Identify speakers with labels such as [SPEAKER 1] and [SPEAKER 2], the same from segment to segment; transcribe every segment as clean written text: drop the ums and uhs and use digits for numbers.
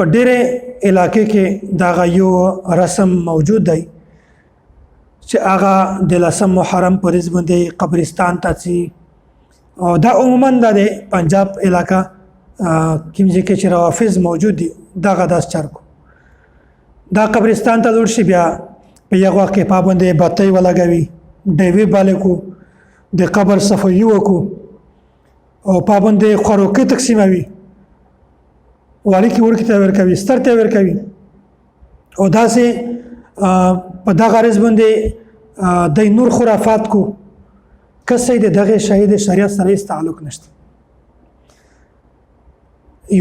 [SPEAKER 1] په ډېرې علاقې کې دا یو رسم موجود دی چې هغه د 10 محرم په ورځ باندې قبرستان ته ځي او دا عموما د پنجاب علاقه کوم ځای کې چې روافض موجود دي دغه داس چرګو دا قبرستان ته لور شي بیا په یو وخت کې پابندې بتۍ ولګوي ډیوی بالکو د قبر صفایي وکړو او پابندې خوراکي تقسیموي والی کی ورکی ته ورکوي ستر ته ورکوي او داسې په دغه غرض باندې د نور خرافات کو کسې دغه شهید شریعت سره هیڅ تعلق نشته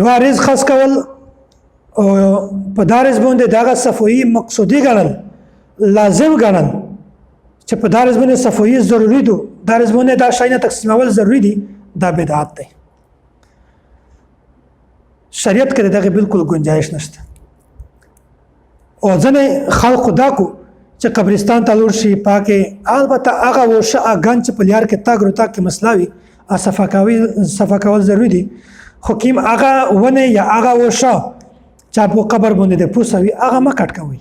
[SPEAKER 1] یو رز خاص کول او په دارز باندې دغه صفوي مقصودی ګڼل لازم ګڼل چې په دارز باندې صفوي ضروری دي دارز باندې دا شاینه تقسیمول ضروری دي دا بدعت دی شریعت کې دغه بالکل گنجائش نشته او ځنه خلق دا کو چې قبرستان ته لور شي پاکه البته هغه وشه اګان چې په لیار کې تاګ روتا کې مسلاوي صفا کول ضروری دي خو کیم هغه ونه یا هغه وشه چې په قبر باندې د پوسوي هغه ما کټ کوي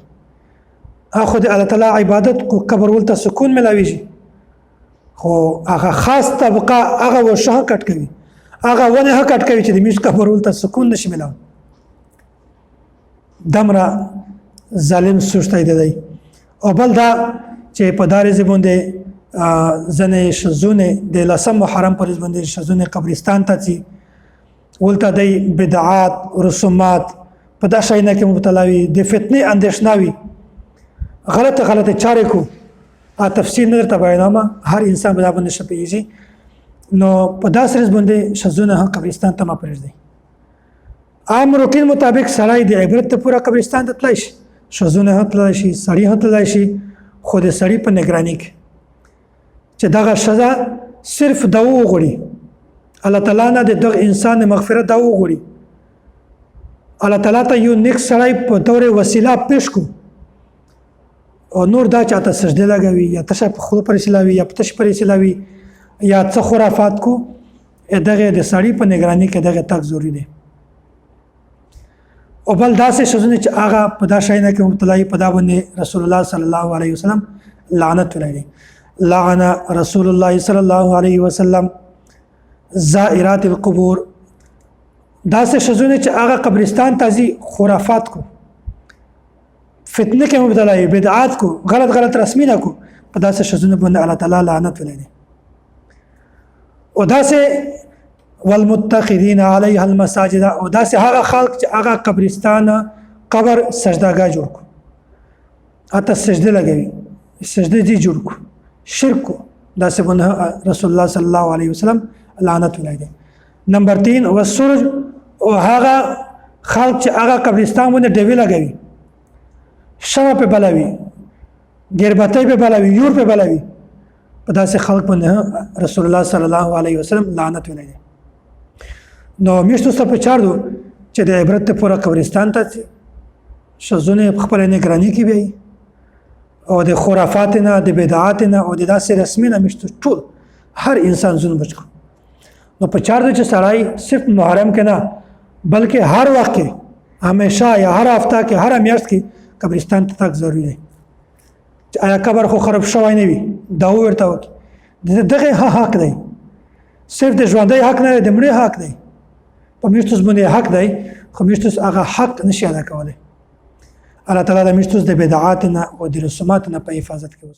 [SPEAKER 1] اخو د الله تعالی عبادت کو قبر ولته سکون ملاويږي خو هغه خاص طبقه هغه وشه کټ کوي هغه ونه کټ کوي چې د میش قبر ولته سکون نشي ملاو دمره ظالم سوچتای دی او بل دا چې په دارې زبونده زنه شزونه د 10 محرم پر زبونده شزونه قبرستان ته چی ولته دی بدعات رسومات په دا شاینه کې مبتلا وي د فتنه اندیشناوي غلطه چارې کو تفسیر نه درته بیانومه هر انسان به باندې شپېږي نو په داسې رز باندې شزونه قبرستان ته ما پرېږدي عام روټین مطابق سړی د عبرت ته پورا قبرستان ته تلای شي شزونه تلای شي سړی تلای شي خو د سړی په نگرانی کې چې دغه شزا صرف دعا وغوړي الله تعالی نه دغه انسان مغفرت دعا وغوړي الله تعالی ته یو نیک سړی په تور وسیله پیش کو او نور دا چاته سجده لګوي یا تشه په خپل پر سلاوي یا په تشه پر سلاوي یا څه خرافات کو دغه د سړی په نگرانی کې دغه تک ضروری دی او بل داسې شزونه چې هغه په دا شاینه کې مبتلا په دا باندې رسول الله صلی الله علیه وسلم لعنت ولري لعن رسول الله صلی الله علیه وسلم زائرات القبور داسې شزونه چې هغه قبرستان تازي خرافات کو فتنه کې مبتلا بدعات کو غلط رسمینه کو په داسې شزونه باندې الله تعالی لعنت ولري او داسې والمتخذین علیها المساجد او داسې هغه خلق چې هغه قبرستان قبر سجدهګاه جوړ کو اته سجده لګوي سجده دي جوړ کو شرک کو داسې باندې رسول الله صلی الله علیه وسلم لعنت ولایي نمبر 3 والسرج او هغه خلق چې هغه قبرستان باندې ډیوی لګوي شمع په بلوي ګربتۍ په بلوي یور په بلوي په داسې خلق باندې رسول الله صلی الله علیه وسلم لعنت ولایي نو میشتو څه په چاردو چې د عبرت ته پورا قبرستان ته شزونه خپل نگرانی کې وي او د خرافات نه د بدعات نه او د داسې رسمي نه میشتو ټول هر انسان زونه بچو نو په چاردو چې سړی صرف محرم کې نه بلکې هر وخت کې همیشه یا هر هفته کې هر میاشت کې قبرستان ته تک ضروری دی آیا قبر خو خراب شوی نه وي دا ورته وکي دغه حق دی صرف د ژوندۍ حق نه د مړي حق دی په میشتوس باندې حق دی خو میشتوس هغه حق نشي ادا کولای الله تعالی د میشتوس د بدعات نه او د رسومات نه په حفاظت کوي